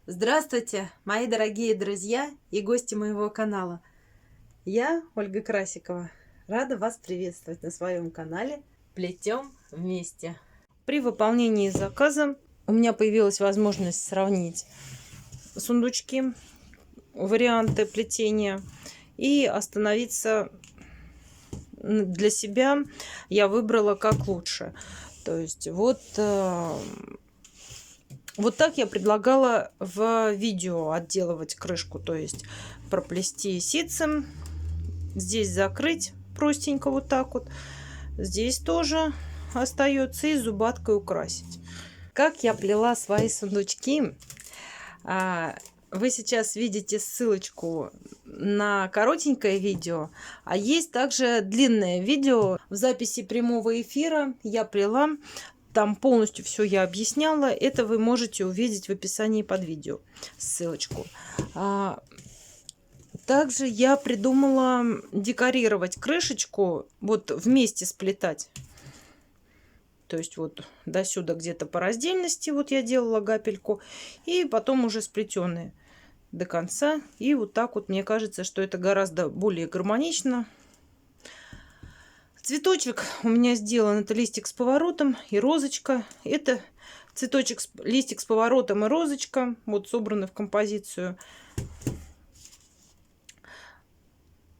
Здравствуйте, мои дорогие друзья и гости моего канала. Я, Ольга Красикова, рада вас приветствовать на своем канале «Плетем вместе». При выполнении заказа у меня появилась возможность сравнить сундучки, варианты плетения и остановиться для себя. Я выбрала как лучше. То есть вот так я предлагала в видео отделывать крышку, то есть проплести ситцем, здесь закрыть простенько вот так вот, здесь тоже остается и зубаткой украсить. Как я плела свои сундучки, вы сейчас видите ссылочку на коротенькое видео, а есть также длинное видео в записи прямого эфира. Я плела. Там полностью все я объясняла. Это вы можете увидеть в описании под видео. Ссылочку. Также я придумала декорировать крышечку. Вот вместе сплетать. То есть вот до сюда где-то по раздельности. Вот я делала гапельку. И потом уже сплетенные до конца. И вот так вот мне кажется, что это гораздо более гармонично. Цветочек у меня сделан, это листик с поворотом и розочка. Это цветочек, листик с поворотом и розочка. Вот собраны в композицию.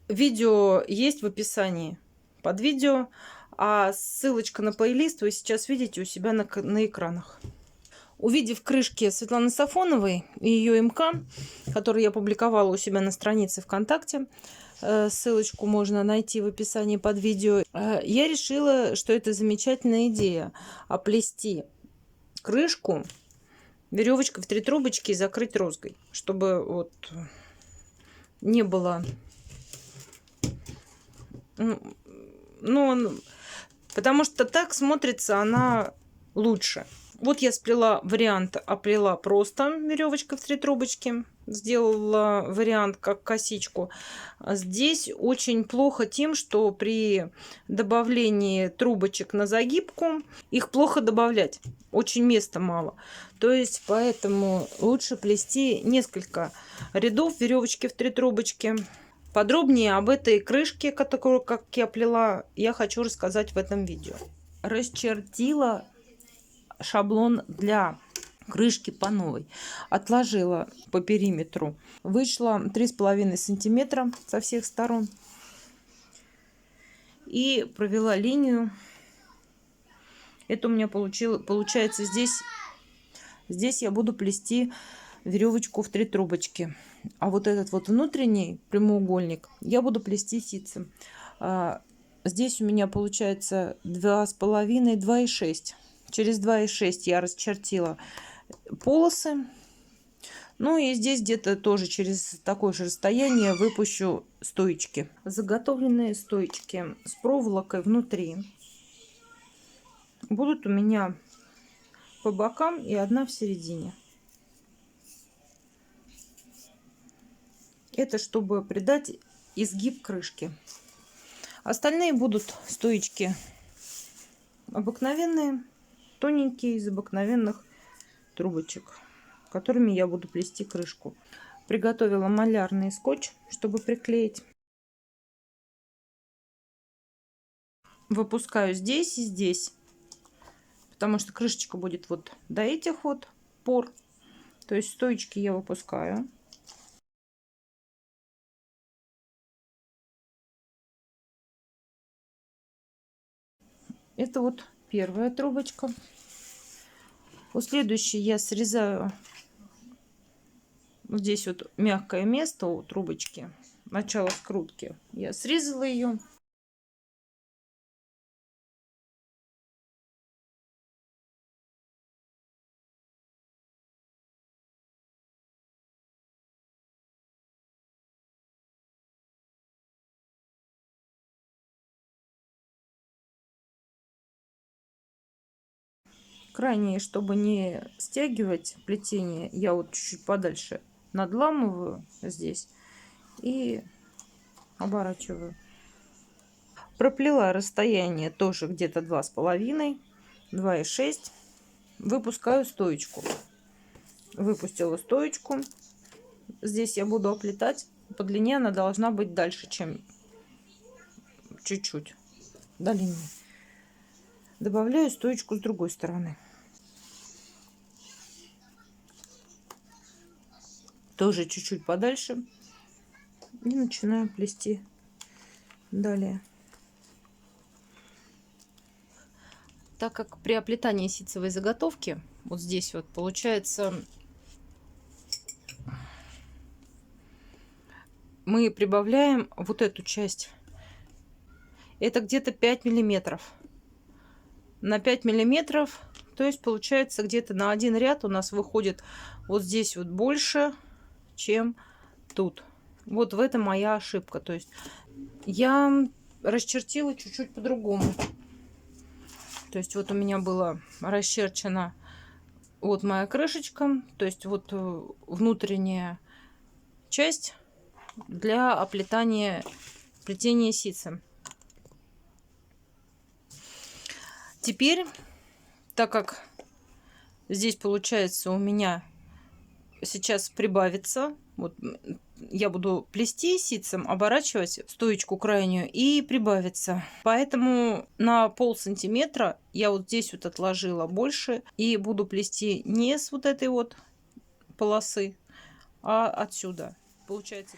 Видео есть в описании под видео. А ссылочка на плейлист вы сейчас видите у себя на экранах. Увидев крышки Светланы Сафоновой и ее МК, которые я публиковала у себя на странице ВКонтакте, ссылочку можно найти в описании под видео, я решила, что это замечательная идея оплести крышку веревочкой в 3 трубочки и закрыть розгой, чтобы вот не было, потому что так смотрится она лучше. Вот я сплела вариант, оплела просто веревочкой в 3 трубочки. Сделала вариант как косичку. Здесь очень плохо тем, что при добавлении трубочек на загибку их плохо добавлять. Очень места мало. То есть поэтому лучше плести несколько рядов веревочки в 3 трубочки. Подробнее об этой крышке, которую, как я плела, я хочу рассказать в этом видео. Расчертила шаблон для крышки по новой. Отложила по периметру. Вышло 3,5 сантиметра со всех сторон. И провела линию. Это у меня получается здесь я буду плести веревочку в 3 трубочки. А вот этот вот внутренний прямоугольник я буду плести ситцем. Здесь у меня получается 2,5, 2,6. Через 2,6 я расчертила полосы. Ну и здесь где-то тоже через такое же расстояние выпущу стоечки. Заготовленные стоечки с проволокой внутри будут у меня по бокам и одна в середине. Это чтобы придать изгиб крышки. Остальные будут стоечки обыкновенные, тоненькие, из обыкновенных трубочек, которыми я буду плести крышку. Приготовила малярный скотч, чтобы приклеить. Выпускаю здесь и здесь, потому что крышечка будет вот до этих вот пор. То есть стоечки я выпускаю. Это вот первая трубочка. У следующей я срезаю вот здесь вот мягкое место у трубочки, начало скрутки. Я срезала ее. Крайние, чтобы не стягивать плетение, я вот чуть-чуть подальше надламываю здесь и оборачиваю. Проплела расстояние тоже где-то 2,5, 2,6. Выпускаю стоечку. Выпустила стоечку. Здесь я буду оплетать. По длине она должна быть дальше, чем чуть-чуть длиннее. Добавляю стоечку с другой стороны. Тоже чуть-чуть подальше. И начинаю плести далее. Так как при оплетании ситцевой заготовки, вот здесь вот получается, мы прибавляем вот эту часть. Это где-то 5 миллиметров. На 5 миллиметров, то есть получается где-то на один ряд у нас выходит вот здесь вот больше, чем тут. Вот в этом моя ошибка. То есть я расчертила чуть-чуть по-другому. То есть вот у меня была расчерчена вот моя крышечка, то есть вот внутренняя часть для оплетания плетения ситцем. Теперь, так как здесь получается у меня сейчас прибавится, вот я буду плести ситцем, оборачивать стоечку крайнюю и прибавиться. Поэтому на полсантиметра я вот здесь вот отложила больше и буду плести не с вот этой вот полосы, а отсюда. Получается,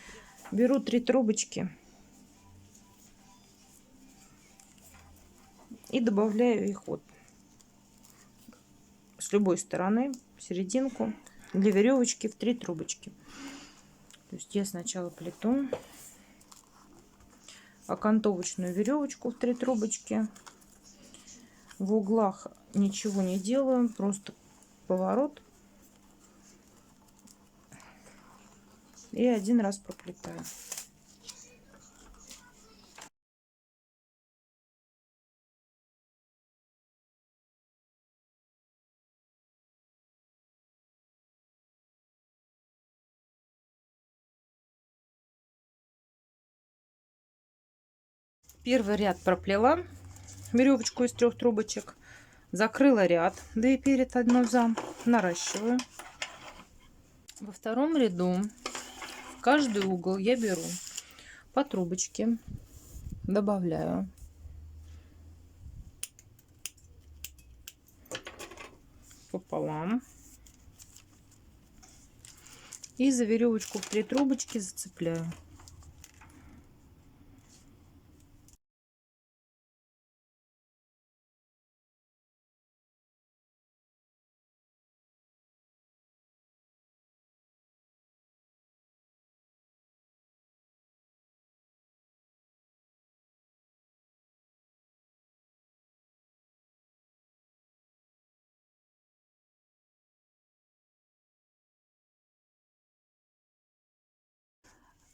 беру 3 трубочки и добавляю их вот с любой стороны в серединку для веревочки в 3 трубочки. То есть я сначала плету окантовочную веревочку в 3 трубочки. В углах ничего не делаю, просто поворот и один раз проплетаю. Первый ряд проплела, веревочку из 3 трубочек, закрыла ряд 2 перед 1 за, наращиваю. Во втором ряду в каждый угол я беру по трубочке, добавляю пополам и за веревочку в 3 трубочки зацепляю.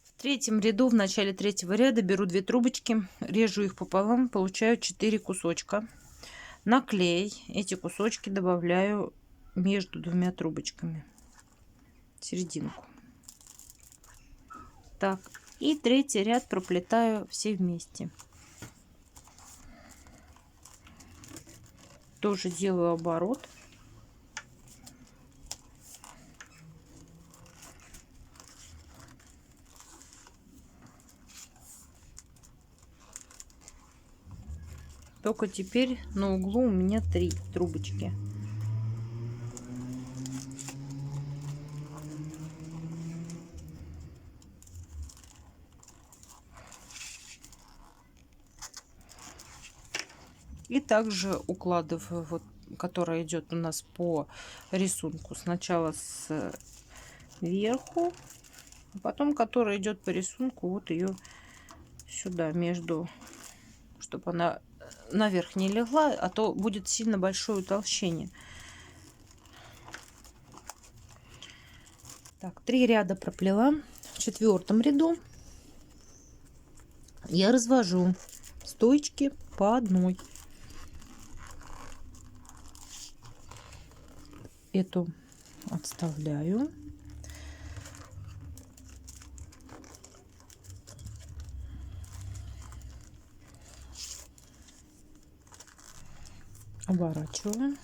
В третьем ряду, в начале третьего ряда, беру 2 трубочки, режу их пополам, получаю 4 кусочка. На клей эти кусочки добавляю между 2 трубочками, в серединку. Так, и третий ряд проплетаю все вместе. Тоже делаю оборот. Только теперь на углу у меня 3 трубочки. И также укладываю, вот, которая идет у нас по рисунку, сначала сверху, а потом которая идет по рисунку, вот ее сюда между, чтобы она наверх не легла, а то будет сильно большое утолщение. Так, 3 ряда проплела. В 4-м ряду я развожу стоечки по одной. Эту отставляю. Оборачиваю.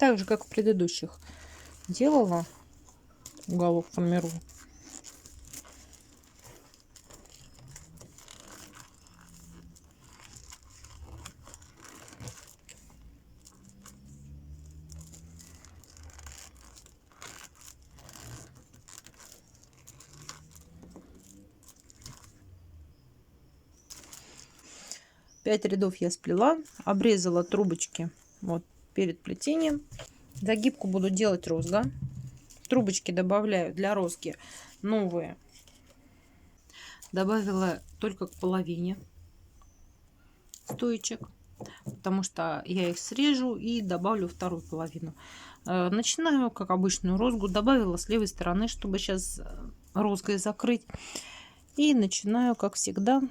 Так же, как в предыдущих делала. Уголок формирую. Пять рядов я сплела, обрезала трубочки вот перед плетением. Загибку буду делать розга. Трубочки добавляю для розги новые. Добавила только к половине стоечек, потому что я их срежу и добавлю вторую половину. Начинаю как обычную розгу. Добавила с левой стороны, чтобы сейчас розгой закрыть. И начинаю, как всегда,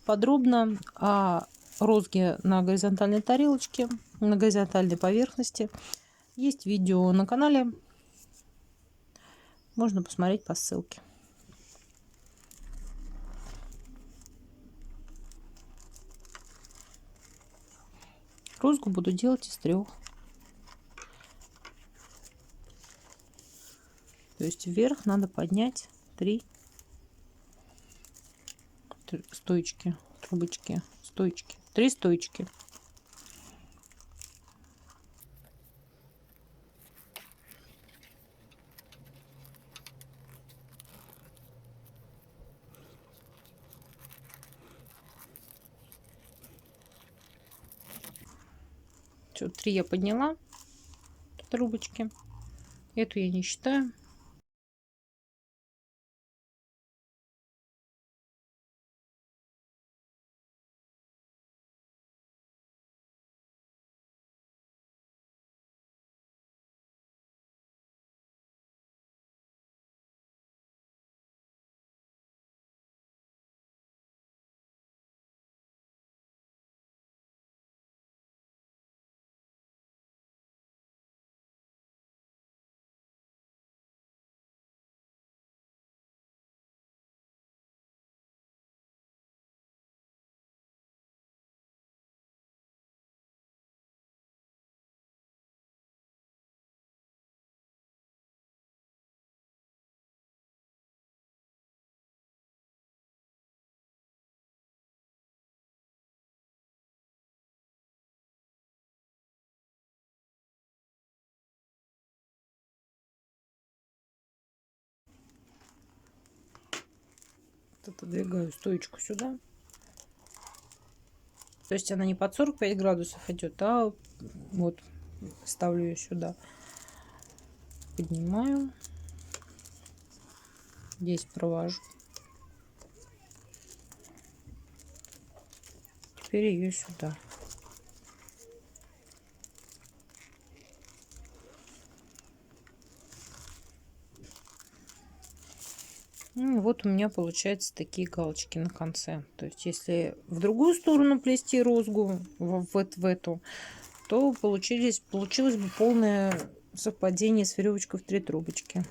подробно о розге на горизонтальной тарелочке, на горизонтальной поверхности. Есть видео на канале, можно посмотреть по ссылке. Розгу буду делать из 3. То есть вверх надо поднять 3 стоечки, трубочки, стоечки, 3 стоечки. Все, 3 я подняла трубочки. Эту я не считаю. Отодвигаю стоечку сюда. То есть она не под 45 градусов идет, а вот ставлю ее сюда. Поднимаю. Здесь провожу. Теперь ее сюда. Ну, вот у меня получаются такие галочки на конце. То есть если в другую сторону плести розгу, в эту, то получилось бы полное совпадение с веревочкой в 3 трубочки.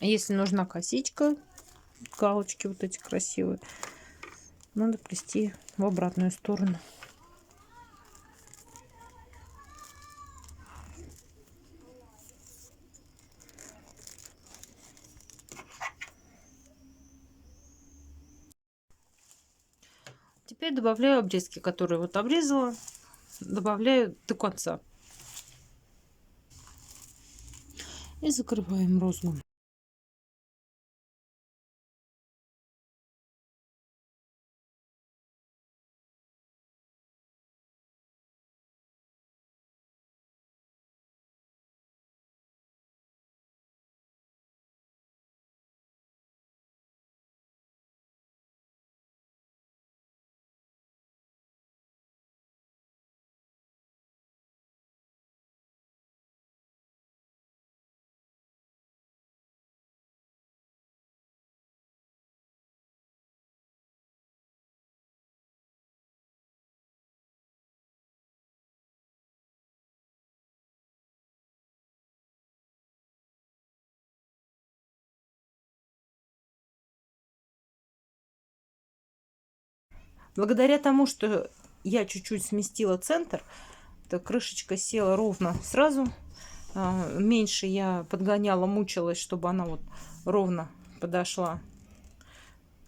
Если нужна косичка, галочки вот эти красивые, надо плести в обратную сторону. Теперь добавляю обрезки, которые вот обрезала, добавляю до конца. И закрываем розгу. Благодаря тому, что я чуть-чуть сместила центр, то крышечка села ровно сразу. Меньше я подгоняла, мучилась, чтобы она вот ровно подошла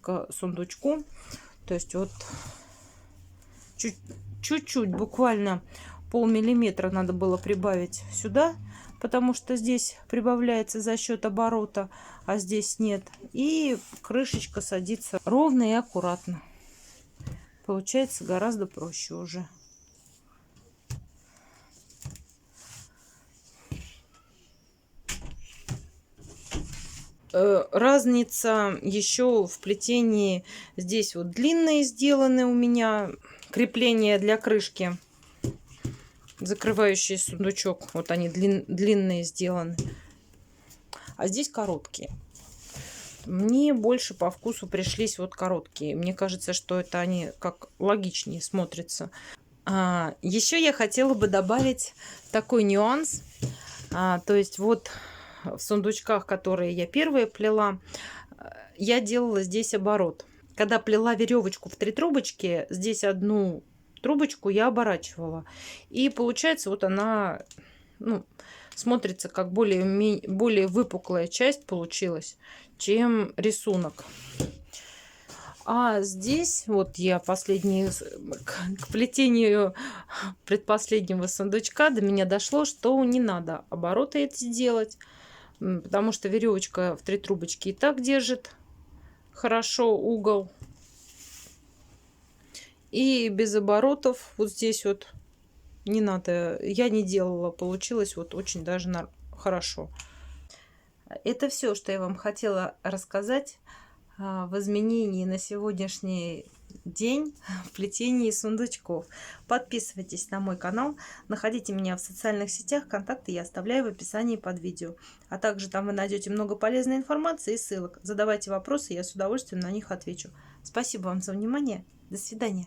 к сундучку. То есть вот чуть-чуть, буквально полмиллиметра надо было прибавить сюда, потому что здесь прибавляется за счет оборота, а здесь нет. И крышечка садится ровно и аккуратно. Получается гораздо проще уже. Разница еще в плетении. Здесь вот длинные сделаны у меня крепления для крышки, закрывающие сундучок. Вот они длинные сделаны. А здесь короткие. Мне больше по вкусу пришлись вот короткие. Мне кажется, что это они как логичнее смотрятся. Еще я хотела бы добавить такой нюанс. То есть вот в сундучках, которые я первые плела, я делала здесь оборот. Когда плела веревочку в 3 трубочки, здесь одну трубочку я оборачивала. И получается вот она, ну, смотрится как более выпуклая часть получилась, чем рисунок. А здесь вот я к плетению предпоследнего сундучка до меня дошло, что не надо обороты эти делать, потому что веревочка в 3 трубочки и так держит хорошо угол. И без оборотов вот здесь вот не надо, я не делала, получилось вот очень даже хорошо. Это все, что я вам хотела рассказать в изменении на сегодняшний день в плетении сундучков. Подписывайтесь на мой канал, находите меня в социальных сетях, контакты я оставляю в описании под видео. А также там вы найдете много полезной информации и ссылок. Задавайте вопросы, я с удовольствием на них отвечу. Спасибо вам за внимание. До свидания.